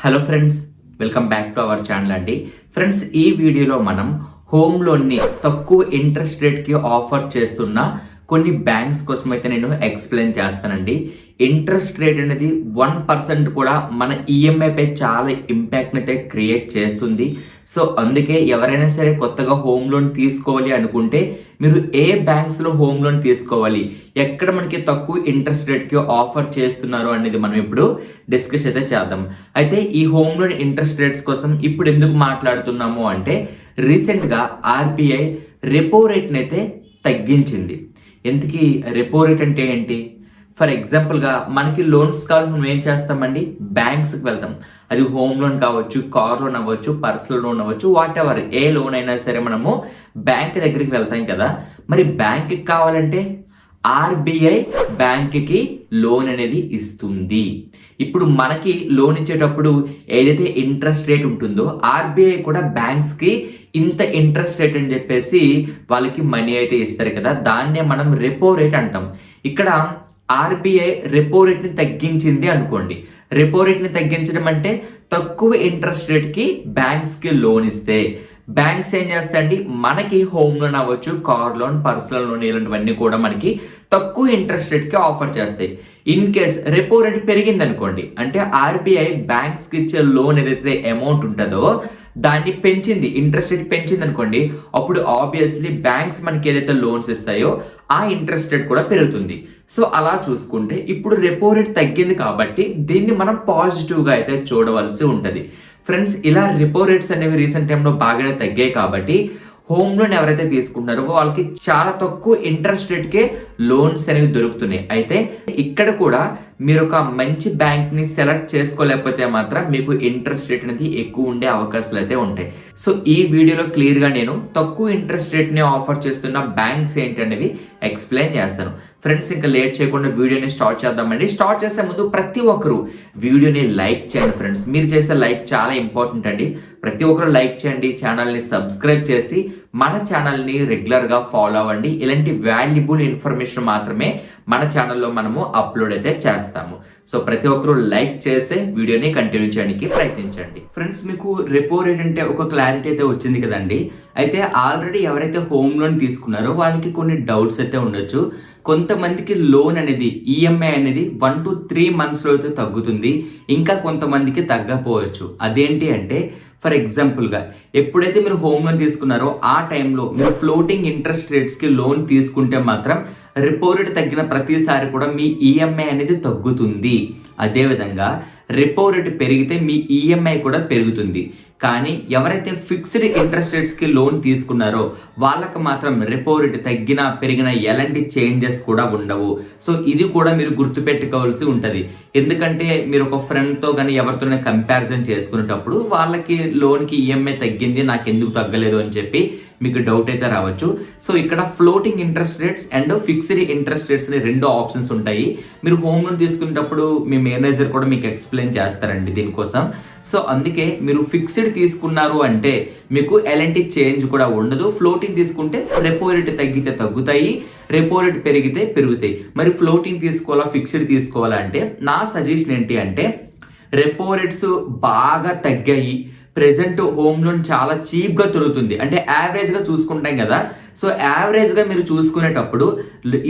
Hello friends, welcome back to our channel అండి. Friends, ఈ వీడియోలో మనం హోమ్ లోన్ని తక్కువ ఇంట్రెస్ట్ రేట్కి ఆఫర్ చేస్తున్న కొన్ని బ్యాంక్స్ కోసం అయితే నేను ఎక్స్ప్లెయిన్ చేస్తానండి. ఇంట్రెస్ట్ రేట్ అనేది 1% కూడా మన ఈఎంఐ పై చాలా ఇంపాక్ట్ని అయితే క్రియేట్ చేస్తుంది. సో అందుకే ఎవరైనా సరే కొత్తగా హోమ్ లోన్ తీసుకోవాలి అనుకుంటే మీరు ఏ బ్యాంక్స్లో హోమ్ లోన్ తీసుకోవాలి, ఎక్కడ మనకి తక్కువ ఇంట్రెస్ట్ రేట్కి ఆఫర్ చేస్తున్నారు అనేది మనం ఇప్పుడు డిస్కస్ అయితే చేద్దాం. అయితే ఈ హోమ్ లోన్ ఇంట్రెస్ట్ రేట్స్ కోసం ఇప్పుడు ఎందుకు మాట్లాడుతున్నాము అంటే, రీసెంట్గా ఆర్బీఐ రెపో రేట్ని అయితే తగ్గించింది. ఎందుకు రెపో రేట్ అంటే ఏంటి? ఫర్ ఎగ్జాంపుల్గా మనకి లోన్స్ కావాలి, మనం ఏం చేస్తామండి, బ్యాంక్స్కి వెళ్తాం. అది హోమ్ లోన్ కావచ్చు, కార్ లోన్ అవ్వచ్చు, పర్సనల్ లోన్ అవ్వచ్చు, వాట్ ఎవర్ ఏ లోన్ అయినా సరే మనము బ్యాంక్ దగ్గరికి వెళ్తాం కదా. మరి బ్యాంక్కి కావాలంటే ఆర్బీఐ బ్యాంక్కి లోన్ అనేది ఇస్తుంది. ఇప్పుడు మనకి లోన్ ఇచ్చేటప్పుడు ఏదైతే ఇంట్రెస్ట్ రేట్ ఉంటుందో ఆర్బీఐ కూడా బ్యాంక్స్కి ఇంత ఇంట్రెస్ట్ రేట్ అని చెప్పేసి వాళ్ళకి మనీ అయితే ఇస్తారు కదా, దాన్నే మనం రెపో రేట్ అంటాం. ఇక్కడ ఆర్బీఐ రెపో రేట్ని తగ్గించింది అనుకోండి. రెపో రేట్ని తగ్గించడం అంటే తక్కువ ఇంట్రెస్ట్ రేట్కి బ్యాంక్స్కి లోన్ ఇస్తే బ్యాంక్స్ ఏం చేస్తాయండి, మనకి హోమ్ లోన్ అవ్వచ్చు, కార్ లోన్, పర్సనల్ లోన్ ఇలాంటివన్నీ కూడా మనకి తక్కువ ఇంట్రెస్ట్ రేట్కి ఆఫర్ చేస్తాయి. ఇన్ కేస్ రెపో రేట్ పెరిగింది అనుకోండి, అంటే ఆర్బీఐ బ్యాంక్స్కి ఇచ్చే లోన్ ఏదైతే అమౌంట్ ఉంటుందో దాన్ని పెంచింది, ఇంట్రెస్ట్ రేట్ పెంచింది అనుకోండి, అప్పుడు ఆబ్వియస్లీ బ్యాంక్స్ మనకి ఏదైతే లోన్స్ ఇస్తాయో ఆ ఇంట్రెస్ట్ రేట్ కూడా పెరుగుతుంది. సో అలా చూసుకుంటే ఇప్పుడు రెపో రేట్ తగ్గింది కాబట్టి దీన్ని మనం పాజిటివ్గా అయితే చూడవలసి ఉంటుంది. ఫ్రెండ్స్, ఇలా రెపో రేట్స్ అనేవి రీసెంట్ టైంలో బాగానే తగ్గాయి కాబట్టి హోమ్ లోన్ ఎవరైతే తీసుకుంటారో వాళ్ళకి చాలా తక్కువ ఇంట్రెస్ట్ రేట్కే లోన్స్ అనేవి దొరుకుతున్నాయి. అయితే ఇక్కడ కూడా మీరు ఒక మంచి బ్యాంక్ని సెలెక్ట్ చేసుకోలేకపోతే మాత్రం మీకు ఇంట్రెస్ట్ రేట్ అనేది ఎక్కువ ఉండే అవకాశాలు అయితే ఉంటాయి. సో ఈ వీడియోలో క్లియర్గా నేను తక్కువ ఇంట్రెస్ట్ రేట్ని ఆఫర్ చేస్తున్న బ్యాంక్స్ ఏంటి అనేవి ఎక్స్ప్లెయిన్ చేస్తాను. ఫ్రెండ్స్, ఇంకా లేట్ చేయకుండా వీడియోని స్టార్ట్ చేద్దామండి. స్టార్ట్ చేసే ముందు ప్రతి ఒక్కరు వీడియోని లైక్ చేయండి. ఫ్రెండ్స్, మీరు చేసే లైక్ చాలా ఇంపార్టెంట్ అండి. ప్రతి ఒక్కరు లైక్ చేయండి, ఛానల్ని సబ్స్క్రైబ్ చేసి మన ఛానల్ని రెగ్యులర్గా ఫాలో అవ్వండి. ఇలాంటి వాల్యుబుల్ ఇన్ఫర్మేషన్ మాత్రమే మన ఛానల్లో మనము అప్లోడ్ అయితే చేస్తాము. సో ప్రతి ఒక్కరు లైక్ చేసే వీడియోని కంటిన్యూ చేయడానికి ప్రయత్నించండి. ఫ్రెండ్స్, మీకు రెపో రేట్ అంటే ఒక క్లారిటీ అయితే వచ్చింది కదండి. అయితే ఆల్రెడీ ఎవరైతే హోమ్ లోన్ తీసుకున్నారో వాళ్ళకి కొన్ని డౌట్స్ అయితే ఉండొచ్చు. కొంతమందికి లోన్ అనేది ఈఎంఐ అనేది 1 to 3 monthsలో అయితే తగ్గుతుంది, ఇంకా కొంతమందికి తగ్గపోవచ్చు. అదేంటి అంటే, ఫర్ ఎగ్జాంపుల్గా ఎప్పుడైతే మీరు హోమ్ లోన్ తీసుకున్నారో ఆ టైంలో మీరు ఫ్లోటింగ్ ఇంట్రెస్ట్ రేట్స్కి లోన్ తీసుకుంటే మాత్రం రెపో రేట్ తగ్గిన ప్రతిసారి కూడా మీ ఈఎంఐ అనేది తగ్గుతుంది. అదేవిధంగా రెపో రేట్ పెరిగితే మీ ఈఎంఐ కూడా పెరుగుతుంది. కానీ ఎవరైతే ఫిక్స్డ్ ఇంట్రెస్ట్ రేట్స్కి లోన్ తీసుకున్నారో వాళ్ళకి మాత్రం రెపో రేట్ తగ్గినా పెరిగినా ఎలాంటి చేంజెస్ కూడా ఉండవు. సో ఇది కూడా మీరు గుర్తుపెట్టుకోవాల్సి ఉంటుంది. ఎందుకంటే మీరు ఒక ఫ్రెండ్తో కానీ ఎవరితోనే కంపారిజన్ చేసుకునేటప్పుడు వాళ్ళకి లోన్కి ఈఎంఐ తగ్గింది, నాకు ఎందుకు తగ్గలేదు అని చెప్పి మీకు డౌట్ అయితే రావచ్చు. సో ఇక్కడ floating interest rates and fixed interest rates అనే 2 ఆప్షన్స్ ఉంటాయి. మీరు హోమ్ లోన్ తీసుకునేటప్పుడు మీ మేనేజర్ కూడా మీకు ఎక్స్ప్లెయిన్ చేస్తారండి దీనికోసం. సో అందుకే మీరు ఫిక్స్డ్ తీసుకున్నారు అంటే మీకు ఎలాంటి చేంజ్ కూడా ఉండదు. ఫ్లోటింగ్ తీసుకుంటే రెపో రేట్ తగ్గితే తగ్గుతాయి, రెపో రేట్ పెరిగితే పెరుగుతాయి. మరి ఫ్లోటింగ్ తీసుకోవాలా, ఫిక్స్డ్ తీసుకోవాలా అంటే నా సజెషన్ ఏంటి అంటే, రెపో రేట్స్ బాగా తగ్గాయి, ప్రెజెంట్ హోమ్ లోన్ చాలా చీప్గా దొరుకుతుంది అంటే యావరేజ్గా చూసుకుంటాం కదా. సో యావరేజ్గా మీరు చూసుకునేటప్పుడు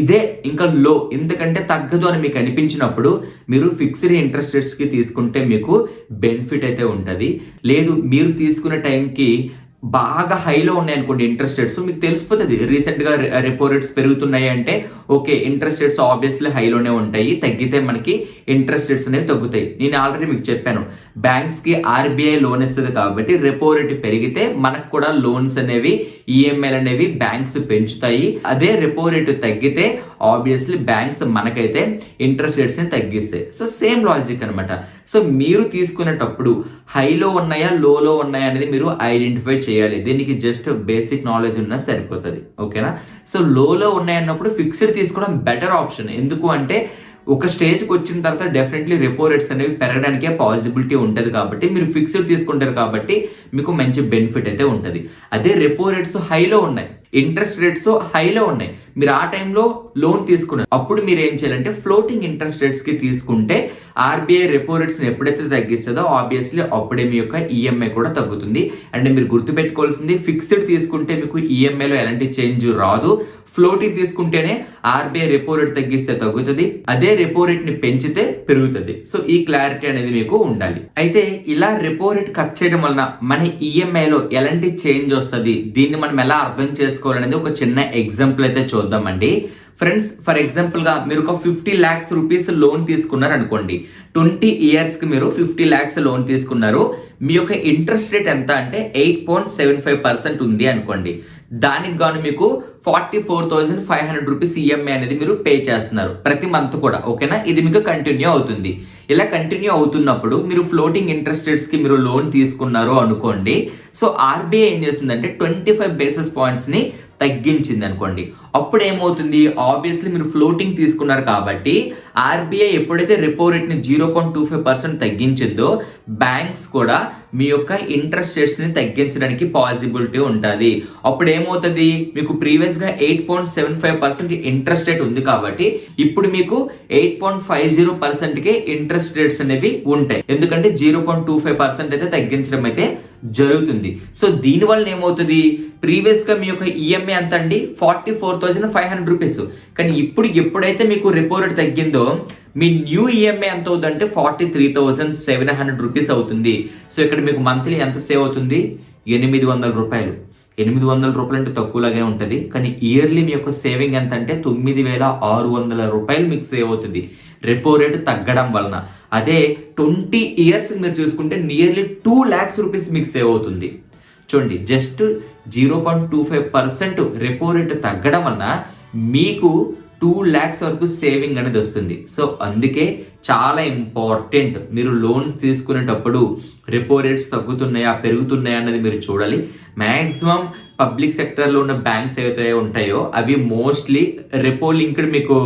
ఇదే ఇంకా లో, ఎందుకంటే తగ్గదు అని మీకు అనిపించినప్పుడు మీరు ఫిక్స్డ్ ఇంట్రెస్ట్ రేట్స్కి తీసుకుంటే మీకు బెనిఫిట్ అయితే ఉంటుంది. లేదు మీరు తీసుకునే టైంకి బాగా హైలో ఉన్నాయనుకోండి ఇంట్రెస్ట్ రేట్స్, మీకు తెలిసిపోతుంది రీసెంట్గా రెపో రేట్స్ పెరుగుతున్నాయి అంటే ఓకే, ఇంట్రెస్ట్ రేట్స్ ఆబ్వియస్లీ హైలోనే ఉంటాయి, తగ్గితే మనకి ఇంట్రెస్ట్ రేట్స్ అనేవి తగ్గుతాయి. నేను ఆల్రెడీ మీకు చెప్పాను, బ్యాంక్స్కి ఆర్బీఐ లోన్ ఇస్తుంది కాబట్టి రెపో రేట్ పెరిగితే మనకు కూడా లోన్స్ అనేవి, ఈఎంఐలు అనేవి బ్యాంక్స్ పెంచుతాయి. అదే రెపో రేటు తగ్గితే ఆబ్వియస్లీ బ్యాంక్స్ మనకైతే ఇంట్రెస్ట్ రేట్స్ని తగ్గిస్తాయి. సో సేమ్ లాజిక్ అనమాట. సో మీరు తీసుకునేటప్పుడు హైలో ఉన్నాయా లోలో ఉన్నాయా అనేది మీరు ఐడెంటిఫై చేయాలి. దీనికి జస్ట్ బేసిక్ నాలెడ్జ్ ఉన్నా సరిపోతుంది, ఓకేనా. సో లోలో ఉన్నాయన్నప్పుడు ఫిక్స్డ్ తీసుకోవడం బెటర్ ఆప్షన్. ఎందుకు అంటే ఒక స్టేజ్కి వచ్చిన తర్వాత డెఫినెట్లీ రెపో రేట్స్ అనేవి పెరగడానికే పాసిబిలిటీ ఉంటుంది కాబట్టి మీరు ఫిక్స్డ్ తీసుకుంటారు కాబట్టి మీకు మంచి బెనిఫిట్ అయితే ఉంటుంది. అదే రెపో రేట్స్ హైలో ఉన్నాయి, ఇంట్రెస్ట్ రేట్స్ హైలో ఉన్నాయి, మీరు ఆ టైంలో లోన్ తీసుకున్నారు, అప్పుడు మీరు ఏం చేయాలంటే ఫ్లోటింగ్ ఇంట్రెస్ట్ రేట్స్ కి తీసుకుంటే ఆర్బీఐ రెపో రేట్స్ ఎప్పుడైతే తగ్గిస్తుందో ఆబ్వియస్లీ అప్పుడే మీ యొక్క ఈఎంఐ కూడా తగ్గుతుంది. అండ్ మీరు గుర్తుపెట్టుకోవాల్సింది ఫిక్స్డ్ తీసుకుంటే మీకు ఈఎంఐలో ఎలాంటి చేంజ్ రాదు, ఫ్లోటింగ్ తీసుకుంటేనే ఆర్బీఐ రెపో రేట్ తగ్గిస్తే తగ్గుతుంది, అదే రెపో రేట్ ని పెంచితే పెరుగుతుంది. సో ఈ క్లారిటీ అనేది మీకు ఉండాలి. అయితే ఇలా రెపో రేట్ కట్ చేయడం వలన మన ఈఎంఐలో ఎలాంటి చేంజ్ వస్తుంది, దీన్ని మనం ఎలా అర్థం చేసుకోవాలనేది ఒక చిన్న ఎగ్జాంపుల్ అయితే చూద్దామండి. ఫ్రెండ్స్, ఫర్ ఎగ్జాంపుల్ గా మీరు ఒక 50 lakhs రూపీస్ లోన్ తీసుకున్నారు అనుకోండి. 20 years కి మీరు 50 lakhs లోన్ తీసుకున్నారు. మీ యొక్క ఇంట్రెస్ట్ రేట్ ఎంత అంటే 8.75% ఉంది అనుకోండి. దానికి గాను మీకు 44,500 రూపీస్ ఈఎంఐ అనేది మీరు పే చేస్తున్నారు ప్రతి మంత్ కూడా. ఓకేనా, ఇది మీకు కంటిన్యూ అవుతుంది. ఇలా కంటిన్యూ అవుతున్నప్పుడు మీరు ఫ్లోటింగ్ ఇంట్రెస్ట్ రేట్స్ కి మీరు లోన్ తీసుకున్నారు అనుకోండి. సో ఆర్బీఐ ఏం చేస్తుందంటే 25 basis points ని తగ్గించింది అనుకోండి. అప్పుడు ఏమవుతుంది, ఆబ్వియస్లీ మీరు ఫ్లోటింగ్ తీసుకున్నారు కాబట్టి ఆర్బీఐ ఎప్పుడైతే రెపో రేట్ ని 0.25% తగ్గించిందో బ్యాంక్స్ కూడా మీ యొక్క ఇంట్రెస్ట్ రేట్స్ ని తగ్గించడానికి పాసిబిలిటీ ఉంటుంది. అప్పుడు ఏమవుతుంది, మీకు ప్రీవియస్ గా 8.75% ఇంట్రెస్ట్ రేట్ ఉంది కాబట్టి ఇప్పుడు మీకు 8.50% కే ఇంట్రెస్ట్ రేట్స్ అనేవి ఉంటాయి. ఎందుకంటే 0.25% అయితే తగ్గించడం అయితే జరుగుతుంది. సో దీని వల్ల ఏమవుతుంది, ప్రీవియస్ గా మీ యొక్క ఈఎంఐ ఎంత అండి 44,500 రూపీస్, కానీ ఇప్పుడు ఎప్పుడైతే మీకు రెపో రేట్ తగ్గిందో మీ న్యూ ఈఎంఐ ఎంత అవుతుందంటే 43,700 రూపీస్ అవుతుంది. సో ఇక్కడ మీకు మంత్లీ ఎంత సేవ్ అవుతుంది, 800 రూపాయలు. 800 రూపాయలు అంటే తక్కువలాగే ఉంటుంది, కానీ ఇయర్లీ మీ యొక్క సేవింగ్ ఎంత అంటే 9,600 రూపాయలు మీకు సేవ్ అవుతుంది రెపో రేట్ తగ్గడం వలన. అదే 20 years మీరు చూసుకుంటే నియర్లీ 2 lakhs రూపీస్ మీకు సేవ్ అవుతుంది. చూడండి, జస్ట్ 0.25% రెపో రేట్ తగ్గడం వలన మీకు 2 lakhs వరకు సేవింగ్ అనేది వస్తుంది. సో అందుకే చాలా ఇంపార్టెంట్, మీరు లోన్స్ తీసుకునేటప్పుడు రెపో రేట్స్ తగ్గుతున్నాయా పెరుగుతున్నాయా అన్నది మీరు చూడాలి. మ్యాక్సిమం పబ్లిక్ సెక్టర్లో ఉన్న బ్యాంక్స్ ఏవైతే ఉంటాయో అవి మోస్ట్లీ రెపో లింక్డ్ మీకు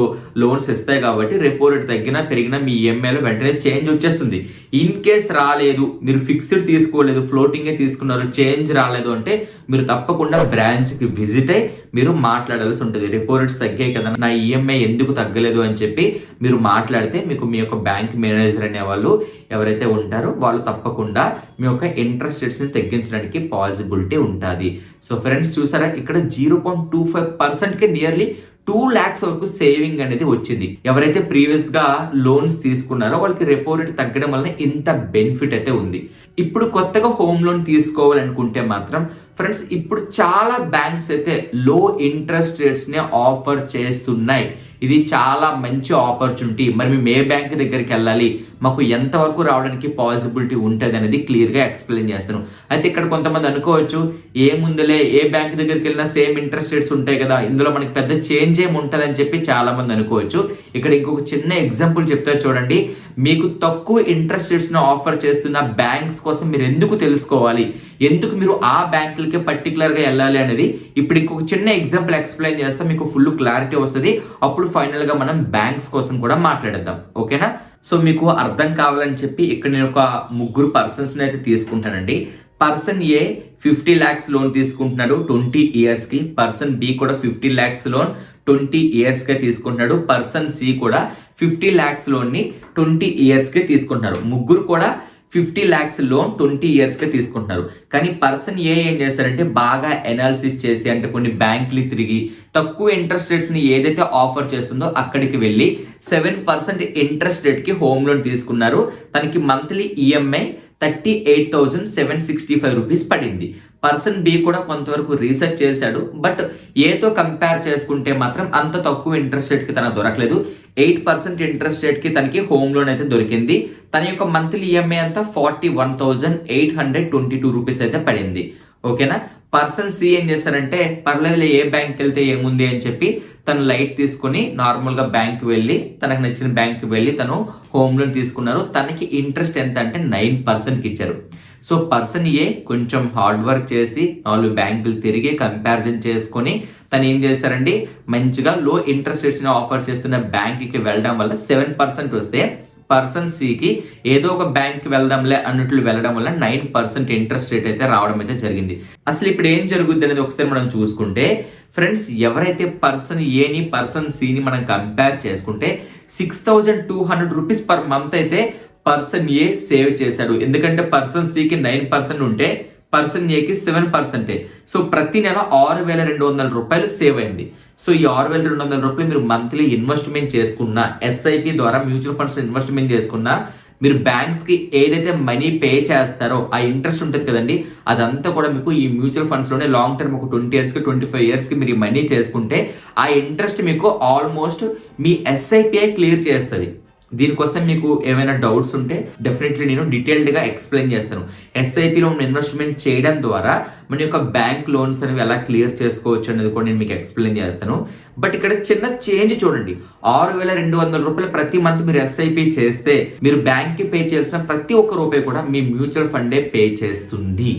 లోన్స్ ఇస్తాయి కాబట్టి రెపో రేట్ తగ్గినా పెరిగినా మీ ఈఎంఐలో వెంటనే చేంజ్ వచ్చేస్తుంది. ఇన్ కేస్ రాలేదు, మీరు ఫిక్స్డ్ తీసుకోలేదు, ఫ్లోటింగే తీసుకున్నారు, చేంజ్ రాలేదు అంటే మీరు తప్పకుండా బ్రాంచ్కి విజిట్ అయ్యి మీరు మాట్లాడాల్సి ఉంటుంది. రెపో రేట్స్ తగ్గాయి కదా, నా ఈఎంఐ ఎందుకు తగ్గలేదు అని చెప్పి మీరు మాట్లాడితే మీకు మీ యొక్క బ్యాంక్ మేనేజర్ అనే వాళ్ళు ఎవరైతే ఉంటారో వాళ్ళు తప్పకుండా మీ యొక్క ఇంట్రెస్ట్ రేట్స్ ని తగ్గించడానికి పాసిబిలిటీ ఉంటుంది. సో ఫ్రెండ్స్ చూసారా, ఇక్కడ 0.25% కి నియర్లీ 2 lakhs వరకు సేవింగ్ అనేది వచ్చింది. ఎవరైతే ప్రీవియస్ గా లోన్స్ తీసుకున్నారో వాళ్ళకి రెపో రేట్ తగ్గడం వల్ల ఇంత బెనిఫిట్ అయితే ఉంది. ఇప్పుడు కొత్తగా హోమ్ లోన్ తీసుకోవాలనుకుంటే మాత్రం ఫ్రెండ్స్ ఇప్పుడు చాలా బ్యాంక్స్ అయితే లో ఇంట్రెస్ట్ రేట్స్ ని ఆఫర్ చేస్తున్నాయి. ఇది చాలా మంచి ఆపర్చునిటీ. మరి మేము ఏ బ్యాంక్ దగ్గరికి వెళ్ళాలి, మాకు ఎంతవరకు రావడానికి పాసిబిలిటీ ఉంటుంది అనేది క్లియర్గా ఎక్స్ప్లెయిన్ చేస్తాను. అయితే ఇక్కడ కొంతమంది అనుకోవచ్చు, ఏముందులే ఏ బ్యాంక్ దగ్గరికి వెళ్ళినా సేమ్ ఇంట్రెస్ట్ రేట్స్ ఉంటాయి కదా, ఇందులో మనకి పెద్ద చేంజ్ ఏమి ఉంటుంది అని చెప్పి చాలా మంది అనుకోవచ్చు. ఇక్కడ ఇంకొక చిన్న ఎగ్జాంపుల్ చెప్తా చూడండి. మీకు తక్కువ ఇంట్రెస్ట్ రేట్స్ ను ఆఫర్ చేస్తున్న బ్యాంక్స్ కోసం మీరు ఎందుకు తెలుసుకోవాలి, ఎందుకు మీరు ఆ బ్యాంకులకే పర్టికులర్ గా వెళ్ళాలి అనేది ఇప్పుడు ఇంకొక చిన్న ఎగ్జాంపుల్ ఎక్స్ప్లెయిన్ చేస్తే మీకు ఫుల్ క్లారిటీ వస్తుంది. అప్పుడు ఫైనల్ గా మనం బ్యాంక్స్ కోసం కూడా మాట్లాడేద్దాం. ఓకేనా, సో మీకు అర్థం కావాలని చెప్పి ఇక్కడ నేను ఒక 3 పర్సన్స్ అయితే తీసుకుంటానండి. పర్సన్ ఏ 50 lakhs లోన్ తీసుకుంటున్నాడు 20 years కి. పర్సన్ బి కూడా 50 lakhs లోన్ 20 years కి తీసుకుంటున్నాడు. పర్సన్ సి కూడా 50 lakhs లోన్ ని 20 years కి తీసుకుంటున్నారు. ముగ్గురు కూడా 50 lakhs లోన్ 20 years కి తీసుకుంటున్నారు. కానీ పర్సన్ ఏ ఏం చేస్తారంటే బాగా ఎనాలిసిస్ చేసి, అంటే కొన్ని బ్యాంకులు తిరిగి తక్కువ ఇంట్రెస్ట్ రేట్స్ ని ఏదైతే ఆఫర్ చేస్తుందో అక్కడికి వెళ్ళి 7% ఇంట్రెస్ట్ రేట్ కి హోమ్ లోన్ తీసుకున్నారు. తనకి మంత్లీ ఈఎంఐ 38,765 రూపీస్ పడింది. పర్సన్ బి కూడా కొంతవరకు రీసెర్చ్ చేశాడు, బట్ ఏతో కంపేర్ చేసుకుంటే మాత్రం అంత తక్కువ ఇంట్రెస్ట్ రేట్ కి తనకు దొరకలేదు. 8% ఇంట్రెస్ట్ రేట్ కి తనకి హోమ్ లోన్ అయితే దొరికింది. తన యొక్క మంత్లీ ఈఎంఐ అంతా 41,822 రూపీస్ అయితే పడింది. ఓకేనా, పర్సన్ సి ఏం చేస్తారంటే పర్లేదు ఏ బ్యాంక్ వెళ్తే ఏముంది అని చెప్పి తను లైట్ తీసుకుని నార్మల్ గా బ్యాంక్ వెళ్ళి తనకు నచ్చిన బ్యాంక్ వెళ్ళి తను హోమ్ లోన్ తీసుకున్నారు. తనకి ఇంట్రెస్ట్ ఎంత అంటే 9% ఇచ్చారు. సో పర్సన్ ఏ కొంచెం హార్డ్ వర్క్ చేసి 4 బ్యాంకులు తిరిగి కంపారిజన్ చేసుకొని తను ఏం చేశారండి, మంచిగా లో ఇంట్రెస్ట్ రేట్స్ని ఆఫర్ చేస్తున్న బ్యాంక్కి వెళ్ళడం వల్ల 7% వస్తే పర్సన్ సికి ఏదో ఒక బ్యాంక్ వెళ్దాంలే అన్నట్లు వెళ్ళడం వల్ల 9% ఇంట్రెస్ట్ రేట్ అయితే రావడం అయితే జరిగింది. అసలు ఇప్పుడు ఏం జరుగుద్ది అనేది ఒకసారి మనం చూసుకుంటే ఫ్రెండ్స్, ఎవరైతే పర్సన్ ఏని పర్సన్ సిని మనం కంపేర్ చేసుకుంటే 6,200 రూపీస్ పర్ మంత్ అయితే పర్సన్ ఏ సేవ్ చేశాడు. ఎందుకంటే పర్సన్ సికి 9% ఉంటే పర్సన్ ఏకి 7%. సో ప్రతి నెల 6,200 రూపాయలు సేవ్ అయింది. సో ఈ 6,200 రూపాయలు మీరు మంత్లీ ఇన్వెస్ట్మెంట్ చేసుకున్న, ఎస్ఐపి ద్వారా మ్యూచువల్ ఫండ్స్ ఇన్వెస్ట్మెంట్ చేసుకున్న, మీరు బ్యాంక్స్ కి ఏదైతే మనీ పే చేస్తారో ఆ ఇంట్రెస్ట్ ఉంటుంది కదండి, అదంతా కూడా మీకు ఈ మ్యూచువల్ ఫండ్స్ లోనే లాంగ్ టర్మ్ ఒక 20 years కి 25 years కి మీరు మనీ చేసుకుంటే ఆ ఇంట్రెస్ట్ మీకు ఆల్మోస్ట్ మీ ఎస్ఐపిఐ క్లియర్ చేస్తుంది. దీనికోసం మీకు ఏమైనా డౌట్స్ ఉంటే డెఫినెట్లీ నేను డీటెయిల్డ్గా ఎక్స్ప్లెయిన్ చేస్తాను. ఎస్ఐపిలో ఇన్వెస్ట్మెంట్ చేయడం ద్వారా మన యొక్క బ్యాంక్ లోన్స్ అనేవి ఎలా క్లియర్ చేసుకోవచ్చు అనేది కూడా నేను మీకు ఎక్స్ప్లెయిన్ చేస్తాను. బట్ ఇక్కడ చిన్న చేంజ్ చూడండి, 6,200 రూపాయలు ప్రతి మంత్ మీరు ఎస్ఐపి చేస్తే మీరు బ్యాంక్కి పే చేసిన ప్రతి ఒక్క రూపాయి కూడా మీ మ్యూచువల్ ఫండే పే చేస్తుంది.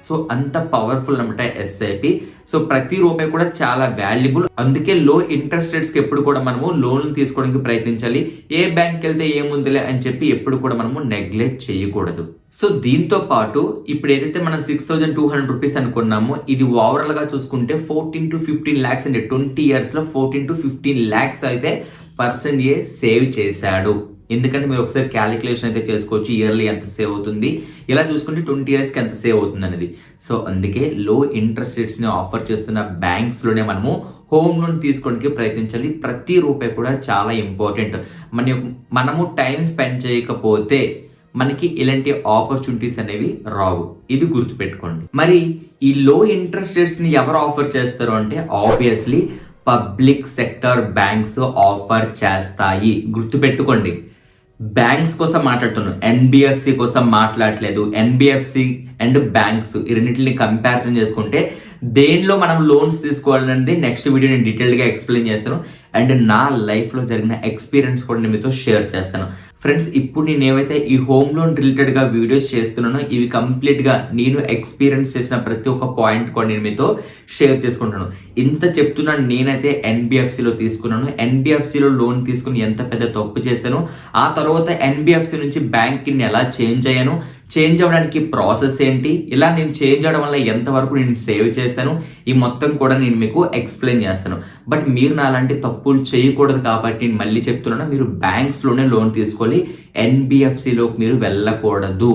సో అంత పవర్ఫుల్ అనమాట ఎస్ఐపి. సో ప్రతి రూపాయి కూడా చాలా వాల్యుబుల్. అందుకే లో ఇంట్రెస్ట్ రేట్స్ కి ఎప్పుడు కూడా మనము లోన్లు తీసుకోవడానికి ప్రయత్నించాలి. ఏ బ్యాంక్ వెళ్తే ఏముందిలే అని చెప్పి ఎప్పుడు కూడా మనము నెగ్లెక్ట్ చేయకూడదు. సో దీంతో పాటు ఇప్పుడు ఏదైతే మనం 6,200 రూపీస్ అనుకున్నామో ఇది ఓవరాల్ గా చూసుకుంటే 14 to 15 lakhs అంటే 20 years లో 14 to 15 lakhs అయితే పర్సన్ ఏ సేవ్ చేశాడు. ఎందుకంటే మీరు ఒకసారి క్యాలిక్యులేషన్ అయితే చేసుకోవచ్చు, ఇయర్లీ ఎంత సేవ్ అవుతుంది, ఇలా చూసుకుంటే 20 years కి ఎంత సేవ్ అవుతుంది అనేది. సో అందుకే లో ఇంట్రెస్ట్ రేట్స్ ని ఆఫర్ చేస్తున్న బ్యాంక్స్ లోనే మనము హోమ్ లోన్ తీసుకోవడానికి ప్రయత్నించాలి. ప్రతి రూపాయి కూడా చాలా ఇంపార్టెంట్. మనము టైం స్పెండ్ చేయకపోతే మనకి ఇలాంటి ఆపర్చునిటీస్ అనేవి రావు. ఇది గుర్తుపెట్టుకోండి. మరి ఈ లో ఇంట్రెస్ట్ రేట్స్ ని ఎవరు ఆఫర్ చేస్తారు అంటే obviously public sector banks offer చేస్తాయి. గుర్తుపెట్టుకోండి, బ్యాంక్స్ కోసం మాట్లాడుతున్నాను, ఎన్బిఎఫ్సి కోసం మాట్లాడలేదు. ఎన్బిఎఫ్సి అండ్ బ్యాంక్స్ ఈ రెండింటిని కంపారిజన్ చేసుకుంటే దేనిలో మనం లోన్స్ తీసుకోవాలనేది నెక్స్ట్ వీడియో నేను డీటెయిల్గా ఎక్స్ప్లెయిన్ చేస్తాను. అండ్ నా లైఫ్లో జరిగిన ఎక్స్పీరియన్స్ కూడా నేను మీతో షేర్ చేస్తాను. ఫ్రెండ్స్, ఇప్పుడు నేను ఏవైతే ఈ హోమ్ లోన్ రిలేటెడ్గా వీడియోస్ చేస్తున్నానో ఇవి కంప్లీట్గా నేను ఎక్స్పీరియన్స్ చేసిన ప్రతి ఒక్క పాయింట్ కూడా నేను మీతో షేర్ చేసుకుంటాను. ఇంత చెప్తున్నాను, నేనైతే ఎన్బిఎఫ్సిలో తీసుకున్నాను. ఎన్బిఎఫ్సిలో లోన్ తీసుకుని ఎంత పెద్ద తప్పు చేశాను, ఆ తర్వాత ఎన్బిఎఫ్సి నుంచి బ్యాంక్కి ఎలా చేంజ్ అయ్యాను, చేంజ్ అవ్వడానికి ప్రాసెస్ ఏంటి, ఇలా నేను చేంజ్ అవ్వడం వల్ల ఎంతవరకు నేను సేవ్ చేశాను, ఈ మొత్తం కూడా నేను మీకు ఎక్స్ప్లెయిన్ చేస్తాను. బట్ మీరు నా అలాంటి తప్పులు చేయకూడదు కాబట్టి నేను మళ్ళీ చెప్తున్నాను, మీరు బ్యాంక్స్లోనే లోన్ తీసుకోవాలి, ఎన్బిఎఫ్సిలోకి మీరు వెళ్ళకూడదు.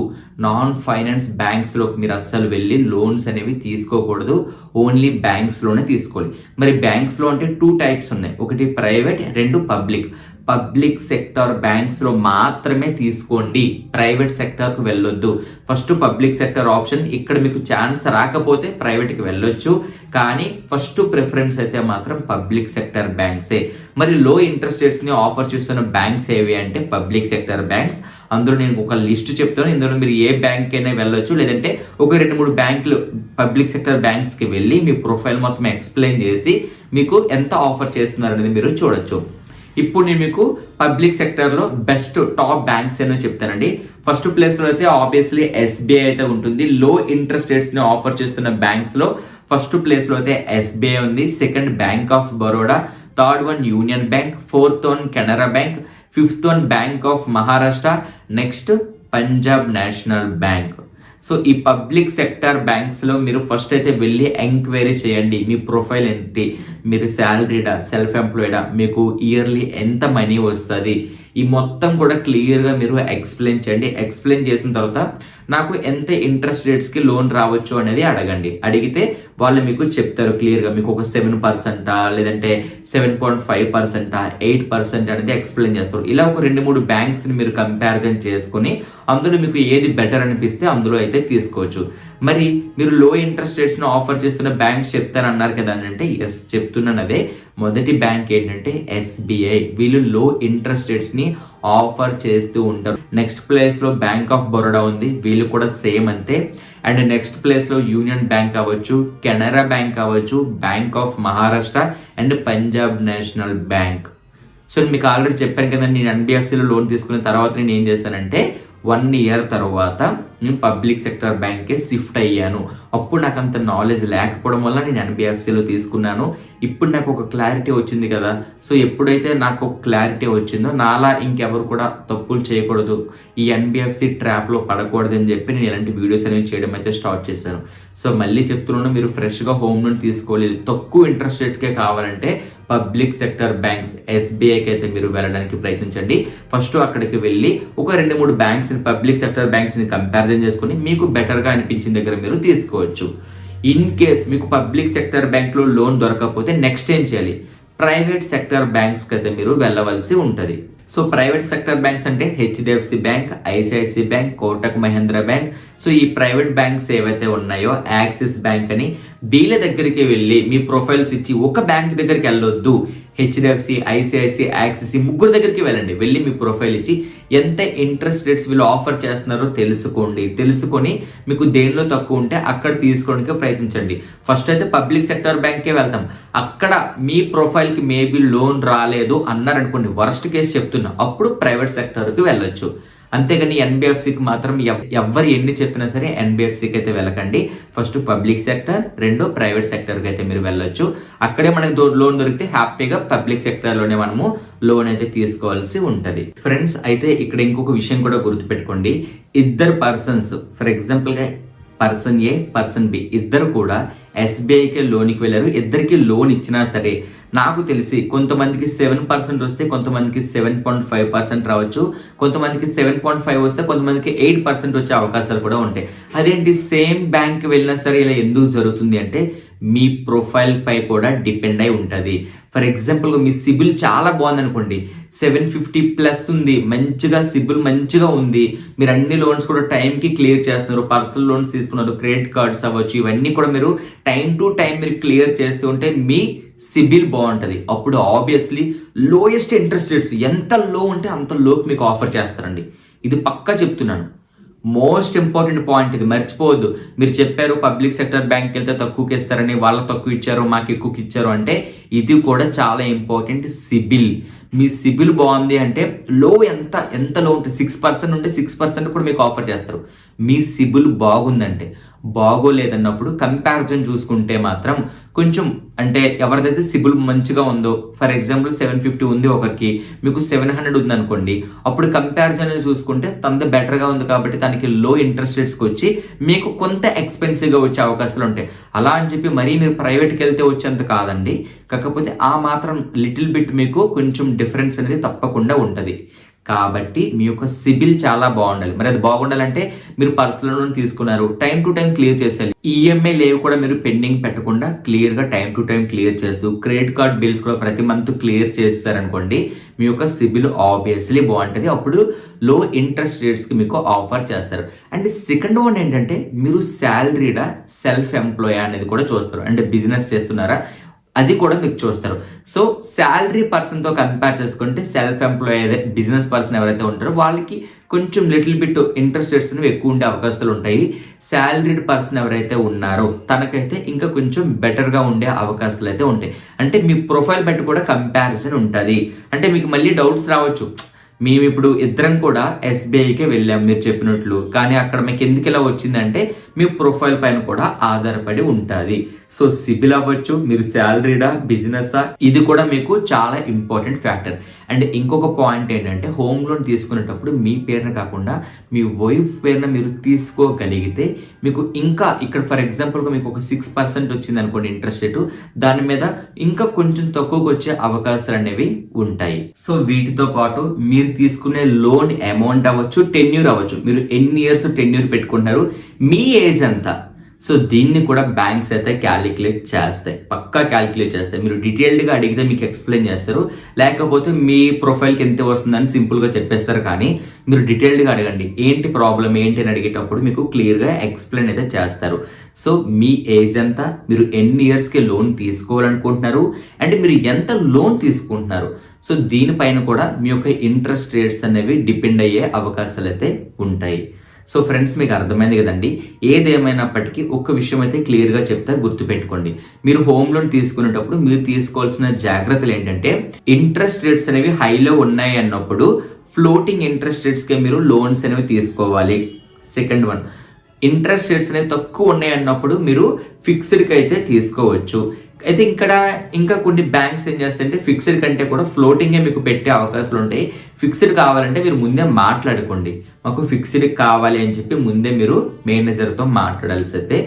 నాన్ ఫైనాన్స్ బ్యాంక్స్లోకి మీరు అస్సలు వెళ్ళి లోన్స్ అనేవి తీసుకోకూడదు. ఓన్లీ బ్యాంక్స్లోనే తీసుకోవాలి. మరి బ్యాంక్స్లో అంటే 2 types ఉన్నాయి, ఒకటి ప్రైవేట్, 2 పబ్లిక్. పబ్లిక్ సెక్టర్ బ్యాంక్స్లో మాత్రమే తీసుకోండి, ప్రైవేట్ సెక్టర్కి వెళ్ళొద్దు. ఫస్ట్ పబ్లిక్ సెక్టర్ ఆప్షన్, ఇక్కడ మీకు ఛాన్స్ రాకపోతే ప్రైవేట్కి వెళ్ళొచ్చు, కానీ ఫస్ట్ ప్రిఫరెన్స్ అయితే మాత్రం పబ్లిక్ సెక్టర్ బ్యాంక్సే. మరి లో ఇంట్రెస్ట్ రేట్స్ని ఆఫర్ చేస్తున్న బ్యాంక్స్ ఏవి అంటే పబ్లిక్ సెక్టర్ బ్యాంక్స్. అందులో నేను ఒక లిస్ట్ చెప్తాను, ఇందులో మీరు ఏ బ్యాంక్ అయినా వెళ్ళొచ్చు, లేదంటే ఒక 2-3 బ్యాంకులు పబ్లిక్ సెక్టర్ బ్యాంక్స్కి వెళ్ళి మీ ప్రొఫైల్ మొత్తం ఎక్స్ప్లెయిన్ చేసి మీకు ఎంత ఆఫర్ చేస్తున్నారు అనేది మీరు చూడొచ్చు. ఇప్పుడు నేను మీకు పబ్లిక్ సెక్టర్లో బెస్ట్ టాప్ బ్యాంక్స్ ఏనో చెప్తానండి. ఫస్ట్ ప్లేస్లో అయితే ఆబ్వియస్లీ ఎస్బీఐ అయితే ఉంటుంది. లో ఇంట్రెస్ట్ రేట్స్ని ఆఫర్ చేస్తున్న బ్యాంక్స్లో ఫస్ట్ ప్లేస్లో అయితే ఎస్బీఐ ఉంది, second bank of Baroda, third one union bank, fourth one Canara bank, fifth one bank of Maharashtra, next Punjab National bank. So ఈ పబ్లిక్ సెక్టర్ బ్యాంక్స్లో మీరు ఫస్ట్ అయితే వెళ్ళి ఎంక్వైరీ చేయండి, మీ ప్రొఫైల్ ఏంటి, మీరు శాలరీడా, సెల్ఫ్ ఎంప్లాయిడా, మీకు ఇయర్లీ ఎంత మనీ వస్తుంది, ఈ మొత్తం కూడా క్లియర్గా మీరు ఎక్స్ప్లెయిన్ చేయండి. ఎక్స్ప్లెయిన్ చేసిన తర్వాత నాకు ఎంత ఇంట్రెస్ట్ రేట్స్కి లోన్ రావచ్చు అనేది అడగండి. అడిగితే వాళ్ళు మీకు చెప్తారు క్లియర్గా, మీకు ఒక 7% లేదంటే 7.5%, 8% అనేది ఎక్స్ప్లెయిన్ చేస్తారు. ఇలా ఒక 2-3 బ్యాంక్స్ని మీరు కంపారిజన్ చేసుకుని అందులో మీకు ఏది బెటర్ అనిపిస్తే అందులో అయితే తీసుకోవచ్చు. మరి మీరు లో ఇంట్రెస్ట్ రేట్స్ని ఆఫర్ చేస్తున్న బ్యాంక్స్ చెప్తారన్నారు కదా అంటే ఎస్ చెప్తున్నాను. అదే మొదటి బ్యాంక్ ఏంటంటే ఎస్బీఐ. వీళ్ళు లో ఇంట్రెస్ట్ రేట్స్ని ఆఫర్ చేస్తూ ఉంటారు. నెక్స్ట్ ప్లేస్లో బ్యాంక్ ఆఫ్ బరోడా ఉంది, వీళ్ళు కూడా సేమ్ అంతే. అండ్ నెక్స్ట్ ప్లేస్లో యూనియన్ బ్యాంక్ అవ్వచ్చు, కెనరా బ్యాంక్ అవ్వచ్చు, bank of Maharashtra and Punjab National bank. So మీకు ఆల్రెడీ చెప్పాను కదా, నేను ఎన్బిఎఫ్సిలో లోన్ తీసుకున్న తర్వాత నేను ఏం చేశానంటే 1 ఇయర్ తర్వాత నేను పబ్లిక్ సెక్టర్ బ్యాంకే షిఫ్ట్ అయ్యాను. అప్పుడు నాకు అంత నాలెడ్జ్ లేకపోవడం వల్ల నేను ఎన్బిఎఫ్సిలో తీసుకున్నాను. ఇప్పుడు నాకు ఒక క్లారిటీ వచ్చింది కదా. సో ఎప్పుడైతే నాకు ఒక క్లారిటీ వచ్చిందో నాలా ఇంకెవరు కూడా తప్పులు చేయకూడదు, ఈ ఎన్బిఎఫ్సి ట్రాప్లో పడకూడదు అని చెప్పి నేను ఇలాంటి వీడియోస్ అనేవి చేయడం అయితే స్టార్ట్ చేశాను. సో మళ్ళీ చెప్తున్నాను, మీరు ఫ్రెష్గా హోమ్ లోన్ తీసుకోలేదు, తక్కువ ఇంట్రెస్ట్ రేట్కే కావాలంటే పబ్లిక్ సెక్టర్ బ్యాంక్స్ ఎస్బీఐకి అయితే మీరు వెళ్ళడానికి ప్రయత్నించండి. ఫస్ట్ అక్కడికి వెళ్ళి ఒక 2-3 బ్యాంక్స్ పబ్లిక్ సెక్టర్ బ్యాంక్స్ని కంపారిజన్ చేసుకుని మీకు బెటర్గా అనిపించిన దగ్గర మీరు తీసుకోవచ్చు. ఇన్ కేస్ మీకు పబ్లిక్ సెక్టర్ బ్యాంక్లో లోన్ దొరకకపోతే నెక్స్ట్ ఏం చేయాలి? ప్రైవేట్ సెక్టర్ బ్యాంక్స్కి అయితే మీరు వెళ్ళవలసి ఉంటుంది. సో ప్రైవేట్ సెక్టర్ బ్యాంక్స్ అంటే HDFC bank, ICICI bank, Kotak Mahindra bank. So ఈ ప్రైవేట్ బ్యాంక్స్ ఏవైతే ఉన్నాయో యాక్సిస్ బ్యాంక్ అని, వీళ్ళ దగ్గరికి వెళ్ళి మీ ప్రొఫైల్స్ ఇచ్చి ఒక బ్యాంక్ దగ్గరికి వెళ్ళొద్దు. హెచ్డిఎఫ్సి, ఐసిఐసి, యాక్సిస్ ముగ్గురు దగ్గరికి వెళ్ళండి. వెళ్ళి మీ ప్రొఫైల్ ఇచ్చి ఎంత ఇంట్రెస్ట్ రేట్స్ వీళ్ళు ఆఫర్ చేస్తున్నారో తెలుసుకొని మీకు దేనిలో తక్కువ ఉంటే అక్కడ తీసుకోవడానికి ప్రయత్నించండి. ఫస్ట్ అయితే పబ్లిక్ సెక్టర్ బ్యాంకే వెళ్తాం. అక్కడ మీ ప్రొఫైల్కి మేబీ లోన్ రాలేదు అన్నారనుకోండి, వర్స్ట్ కేసు చెప్తున్నా, అప్పుడు ప్రైవేట్ సెక్టర్కి వెళ్ళొచ్చు. అంతేగాని ఎన్బిఎఫ్సికి మాత్రం ఎవరు ఎన్ని చెప్పినా సరే ఎన్బిఎఫ్సికి అయితే వెళ్ళకండి. ఫస్ట్ పబ్లిక్ సెక్టర్, 2 ప్రైవేట్ సెక్టర్కి అయితే మీరు వెళ్ళొచ్చు. అక్కడే మనకు లోన్ దొరికితే హ్యాపీగా పబ్లిక్ సెక్టర్లోనే మనము లోన్ అయితే తీసుకోవాల్సి ఉంటుంది. ఫ్రెండ్స్, అయితే ఇక్కడ ఇంకొక విషయం కూడా గుర్తుపెట్టుకోండి. ఇద్దరు పర్సన్స్, ఫర్ ఎగ్జాంపుల్గా పర్సన్ ఏ, పర్సన్ బి, ఇద్దరు కూడా ఎస్బీఐకి లోన్కి వెళ్ళారు. ఇద్దరికి లోన్ ఇచ్చినా సరే నాకు తెలిసి కొంతమందికి 7% వస్తే కొంతమందికి 7.5% రావచ్చు, కొంతమందికి 7.5 వస్తే కొంతమందికి 8% వచ్చే అవకాశాలు కూడా ఉంటాయి. అదేంటి, సేమ్ బ్యాంక్ వెళ్ళినా సరే ఇలా ఎందుకు జరుగుతుంది అంటే మీ ప్రొఫైల్ పై కూడా డిపెండ్ అయి ఉంటుంది. ఫర్ ఎగ్జాంపుల్గా మీ సిబిల్ చాలా బాగుంది అనుకోండి, 750+ ఉంది, మంచిగా సిబిల్ మంచిగా ఉంది, మీరు అన్ని లోన్స్ కూడా టైంకి క్లియర్ చేస్తున్నారు, పర్సనల్ లోన్స్ తీసుకున్నారు, క్రెడిట్ కార్డ్స్ అవ్వచ్చు, ఇవన్నీ కూడా మీరు టైం టు టైం మీరు క్లియర్ చేస్తూ ఉంటే మీ సిబిల్ బాగుంటుంది. అప్పుడు ఆబ్వియస్లీ లోయెస్ట్ ఇంట్రెస్ట్ రేట్స్ ఎంత లో ఉంటే అంత లోకి మీకు ఆఫర్ చేస్తారండి. ఇది పక్కా చెప్తున్నాను. మోస్ట్ ఇంపార్టెంట్ పాయింట్ ఇది, మర్చిపోవద్దు. మీరు చెప్పారు పబ్లిక్ సెక్టర్ బ్యాంక్కి వెళ్తే తక్కువకి ఇస్తారని, వాళ్ళకి తక్కువ ఇచ్చారు మాకు ఎక్కువకి ఇచ్చారు అంటే ఇది కూడా చాలా ఇంపార్టెంట్. సిబిల్, మీ సిబిల్ బాగుంది అంటే లో ఎంత లో ఉంటే 6% ఉంటే 6% కూడా మీకు ఆఫర్ చేస్తారు. మీ సిబిల్ బాగుందంటే, బాగోలేదన్నప్పుడు కంపారిజన్ చూసుకుంటే మాత్రం కొంచెం అంటే ఎవరిదైతే సిబిల్ మంచిగా ఉందో, ఫర్ ఎగ్జాంపుల్ 750 ఉంది ఒకరికి, మీకు 700 ఉంది అనుకోండి, అప్పుడు కంపారిజన్ చూసుకుంటే తనది బెటర్గా ఉంది కాబట్టి తనకి లో ఇంట్రెస్ట్ రేట్స్కి వచ్చి మీకు కొంత ఎక్స్పెన్సివ్గా వచ్చే అవకాశాలు ఉంటాయి. అలా అని చెప్పి మరీ మీరు ప్రైవేట్కి వెళ్తే వచ్చేంత కాదండి, కాకపోతే ఆ మాత్రం లిటిల్ బిట్ మీకు కొంచెం డిఫరెన్స్ అనేది తప్పకుండా ఉంటుంది. కాబట్టి మీ యొక్క సిబిల్ చాలా బాగుండాలి. మరి అది బాగుండాలంటే మీరు పర్సనల్ లోన్ తీసుకున్నారు, టైం టు టైం క్లియర్ చేసేయాలి. ఈఎంఐ లేవు కూడా మీరు పెండింగ్ పెట్టకుండా క్లియర్గా టైం టు టైం క్లియర్ చేస్తూ, క్రెడిట్ కార్డ్ బిల్స్ కూడా ప్రతి మంత్ క్లియర్ చేస్తారనుకోండి, మీ యొక్క సిబిల్ ఆబ్వియస్లీ బాగుంటుంది. అప్పుడు లో ఇంట్రెస్ట్ రేట్స్కి మీకు ఆఫర్ చేస్తారు. అండ్ సెకండ్ వన్ ఏంటంటే మీరు శాలరీడా సెల్ఫ్ ఎంప్లాయ్ అనేది కూడా చూస్తారు. అంటే బిజినెస్ చేస్తున్నారా అది కూడా మీకు చూస్తారు. సో శాలరీ పర్సన్తో కంపేర్ చేసుకుంటే సెల్ఫ్ ఎంప్లాయ్ అదే బిజినెస్ పర్సన్ ఎవరైతే ఉంటారో వాళ్ళకి కొంచెం లిటిల్ బిట్ ఇంట్రెస్ట్ రేట్స్ అనేవి ఎక్కువ ఉండే అవకాశాలు ఉంటాయి. శాలరీడ్ పర్సన్ ఎవరైతే ఉన్నారో తనకైతే ఇంకా కొంచెం బెటర్గా ఉండే అవకాశాలు అయితే ఉంటాయి. అంటే మీ ప్రొఫైల్ బట్టి కూడా కంపారిజన్ ఉంటుంది. అంటే మీకు మళ్ళీ డౌట్స్ రావచ్చు, మేము ఇప్పుడు ఇద్దరం కూడా ఎస్బీఐకే వెళ్ళాం మీరు చెప్పినట్లు, కానీ అక్కడ మీకు ఎందుకు ఇలా వచ్చిందంటే మీ ప్రొఫైల్ పైన కూడా ఆధారపడి ఉంటుంది. సో సిబిల్ అవ్వచ్చు, మీరు శాలరీడా బిజినెస్సా, ఇది కూడా మీకు చాలా ఇంపార్టెంట్ ఫ్యాక్టర్. అండ్ ఇంకొక పాయింట్ ఏంటంటే హోమ్ లోన్ తీసుకునేటప్పుడు మీ పేరున కాకుండా మీ వైఫ్ పేరున మీరు తీసుకోగలిగితే మీకు ఇంకా ఇక్కడ ఫర్ ఎగ్జాంపుల్గా మీకు ఒక 6% వచ్చింది అనుకోండి ఇంట్రెస్ట్ రేటు, దాని మీద ఇంకా కొంచెం తక్కువకి వచ్చే అవకాశాలు అనేవి ఉంటాయి. సో వీటితో పాటు మీరు తీసుకునే లోన్ అమౌంట్ అవ్వచ్చు, టెన్యూర్ అవ్వచ్చు, మీరు ఎన్ని ఇయర్స్ టెన్యూర్ పెట్టుకుంటున్నారు, మీ ఏజ్ ఎంత, సో దీన్ని కూడా బ్యాంక్స్ అయితే క్యాలిక్యులేట్ చేస్తాయి, పక్కా క్యాలిక్యులేట్ చేస్తాయి. మీరు డీటెయిల్డ్గా అడిగితే మీకు ఎక్స్ప్లెయిన్ చేస్తారు, లేకపోతే మీ ప్రొఫైల్కి ఎంత వస్తుందని సింపుల్గా చెప్పేస్తారు. కానీ మీరు డీటెయిల్డ్గా అడగండి, ఏంటి ప్రాబ్లం ఏంటి అని అడిగేటప్పుడు మీకు క్లియర్గా ఎక్స్ప్లెయిన్ అయితే చేస్తారు. సో మీ ఏజ్ ఎంత, మీరు ఎన్ని ఇయర్స్కి లోన్ తీసుకోవాలనుకుంటున్నారు, అండ్ మీరు ఎంత లోన్ తీసుకుంటున్నారు, సో దీనిపైన కూడా మీ యొక్క ఇంట్రెస్ట్ రేట్స్ అనేవి డిపెండ్ అయ్యే అవకాశాలు అయితే ఉంటాయి. సో ఫ్రెండ్స్ మీకు అర్థమైంది కదండి. ఏదేమైనప్పటికీ ఒక్క విషయం అయితే క్లియర్గా చెప్తా, గుర్తుపెట్టుకోండి. మీరు హోమ్ లోన్ తీసుకునేటప్పుడు మీరు తీసుకోవాల్సిన జాగ్రత్తలు ఏంటంటే, ఇంట్రెస్ట్ రేట్స్ అనేవి హైలో ఉన్నాయి అన్నప్పుడు ఫ్లోటింగ్ ఇంట్రెస్ట్ రేట్స్కే మీరు లోన్స్ అనేవి తీసుకోవాలి. సెకండ్ వన్, ఇంట్రెస్ట్ రేట్స్ అనేవి తక్కువ ఉన్నాయి అన్నప్పుడు మీరు ఫిక్స్డ్కి అయితే తీసుకోవచ్చు. అయితే ఇక్కడ ఇంకా కొన్ని బ్యాంక్స్ ఏం చేస్తాయంటే ఫిక్స్డ్ కంటే కూడా ఫ్లోటింగే మీకు పెట్టే అవకాశాలు ఉంటాయి. ఫిక్స్డ్ కావాలంటే మీరు ముందే మాట్లాడుకోండి, మాకు ఫిక్స్డ్ కావాలి అని చెప్పి ముందే మీరు మేనేజర్తో మాట్లాడాల్సి అయితే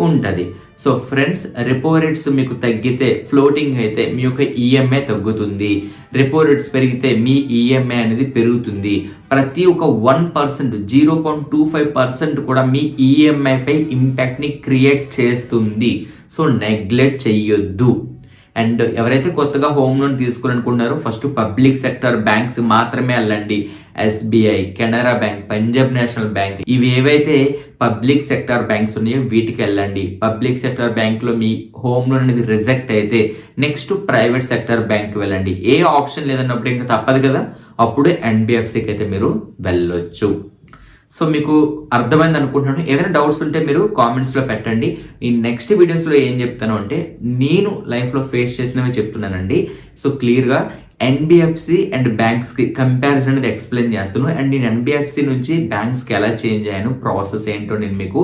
ఉంటుంది. సో ఫ్రెండ్స్, రెపో రేట్స్ మీకు తగ్గితే ఫ్లోటింగ్ అయితే మీ యొక్క ఈఎంఐ తగ్గుతుంది. రెపో రేట్స్ పెరిగితే మీ ఈఎంఐ అనేది పెరుగుతుంది. ప్రతి ఒక్క 1%, 0.25% కూడా మీ ఈఎంఐపై ఇంపాక్ట్ని క్రియేట్ చేస్తుంది. సో నెగ్లెక్ట్ చెయ్యొద్దు. అండ్ ఎవరైతే కొత్తగా హోమ్ లోన్ తీసుకోవాలనుకుంటున్నారో ఫస్ట్ పబ్లిక్ సెక్టర్ బ్యాంక్స్ మాత్రమే వెళ్ళండి. SBI, Canara Bank, Punjab National Bank, ఇవి ఏవైతే పబ్లిక్ సెక్టర్ బ్యాంక్స్ ఉన్నాయో వీటికి వెళ్ళండి. పబ్లిక్ సెక్టర్ బ్యాంక్ లో మీ హోమ్ లోన్ అనేది రిజెక్ట్ అయితే నెక్స్ట్ ప్రైవేట్ సెక్టర్ బ్యాంక్ వెళ్ళండి. ఏ ఆప్షన్ లేదన్నప్పుడు ఇంకా తప్పదు కదా, అప్పుడు ఎన్బిఎఫ్సికి అయితే మీరు వెళ్ళొచ్చు. సో మీకు అర్థమైంది అనుకుంటున్నాను. ఏదైనా డౌట్స్ ఉంటే మీరు కామెంట్స్లో పెట్టండి. ఈ నెక్స్ట్ వీడియోస్లో ఏం చెప్తాను అంటే నేను లైఫ్లో ఫేస్ చేసినవి చెప్తున్నానండి. సో క్లియర్గా ఎన్బిఎఫ్సి అండ్ బ్యాంక్స్కి కంపారిజన్ అనేది ఎక్స్ప్లెయిన్ చేస్తాను. అండ్ నేను ఎన్బిఎఫ్సి నుంచి బ్యాంక్స్కి ఎలా చేంజ్ అయ్యాను, ప్రాసెస్ ఏంటో నేను మీకు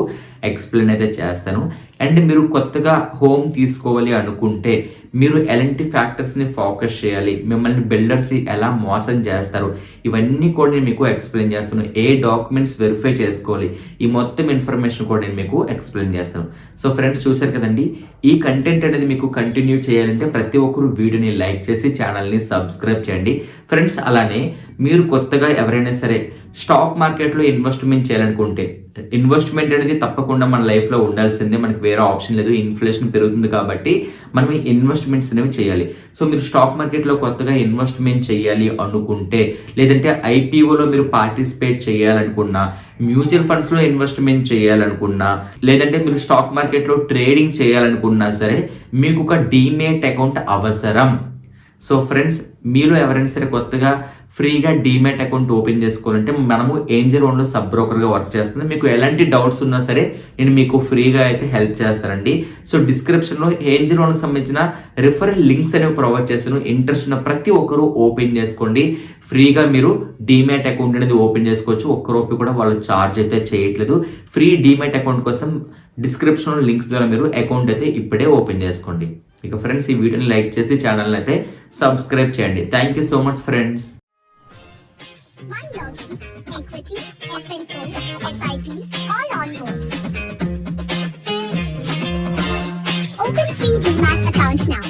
ఎక్స్ప్లెయిన్ అయితే చేస్తాను. అండ్ మీరు కొత్తగా హోమ్ తీసుకోవాలి అనుకుంటే మీరు ఎలాంటి ఫ్యాక్టర్స్ని ఫోకస్ చేయాలి, మిమ్మల్ని బిల్డర్స్ ఎలా మోసం చేస్తారు, ఇవన్నీ కూడా నేను మీకు ఎక్స్ప్లెయిన్ చేస్తాను. ఏ డాక్యుమెంట్స్ వెరిఫై చేసుకోవాలి, ఈ మొత్తం ఇన్ఫర్మేషన్ కూడా నేను మీకు ఎక్స్ప్లెయిన్ చేస్తాను. సో ఫ్రెండ్స్, చూసారు కదండి, ఈ కంటెంట్ అనేది మీకు కంటిన్యూ చేయాలంటే ప్రతి ఒక్కరు వీడియోని లైక్ చేసి ఛానల్ని సబ్స్క్రైబ్ చేయండి ఫ్రెండ్స్. అలానే మీరు కొత్తగా ఎవరైనా సరే స్టాక్ మార్కెట్లో ఇన్వెస్ట్మెంట్ చేయాలనుకుంటే, ఇన్వెస్ట్మెంట్ అనేది తప్పకుండా మన లైఫ్లో ఉండాల్సిందే, మనకి వేరే ఆప్షన్ లేదు. ఇన్ఫ్లేషన్ పెరుగుతుంది కాబట్టి మనం ఇన్వెస్ట్మెంట్స్ అనేవి చేయాలి. సో మీరు స్టాక్ మార్కెట్లో కొత్తగా ఇన్వెస్ట్మెంట్ చేయాలి అనుకుంటే, లేదంటే ఐపీఓలో మీరు పార్టిసిపేట్ చేయాలనుకున్నా, మ్యూచువల్ ఫండ్స్లో ఇన్వెస్ట్మెంట్ చేయాలనుకున్నా, లేదంటే మీరు స్టాక్ మార్కెట్లో ట్రేడింగ్ చేయాలనుకున్నా సరే మీకు ఒక డీమేట్ అకౌంట్ అవసరం. సో ఫ్రెండ్స్, మీరు ఎవరైనా సరే కొత్తగా ఫ్రీగా డీమ్యాట్ అకౌంట్ ఓపెన్ చేసుకోవాలంటే మనము ఏంజల్ వన్లో సబ్ బ్రోకర్గా వర్క్ చేస్తుంది. మీకు ఎలాంటి డౌట్స్ ఉన్నా సరే నేను మీకు ఫ్రీగా అయితే హెల్ప్ చేస్తానండి. సో డిస్క్రిప్షన్లో ఏంజల్ వన్కి సంబంధించిన రిఫరల్ లింక్స్ అనేవి ప్రొవైడ్ చేస్తాను. ఇంట్రెస్ట్ ఉన్న ప్రతి ఒక్కరూ ఓపెన్ చేసుకోండి. ఫ్రీగా మీరు డీమ్యాట్ అకౌంట్ అనేది ఓపెన్ చేసుకోవచ్చు. ఒక్క రూపాయి కూడా వాళ్ళు ఛార్జ్ అయితే చేయట్లేదు. ఫ్రీ డీమ్యాట్ అకౌంట్ కోసం డిస్క్రిప్షన్లో లింక్స్ ద్వారా మీరు అకౌంట్ అయితే ఇప్పుడే ఓపెన్ చేసుకోండి. ఇక ఫ్రెండ్స్, ఈ వీడియోని లైక్ చేసి ఛానల్ అయితే సబ్స్క్రైబ్ చేయండి. Thank you so much friends. Equity, F&O, SIPs, all on board. Open free DMAT account now.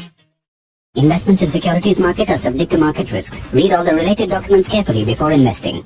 Investments in securities market are subject to market risks. Read all the related documents carefully before investing.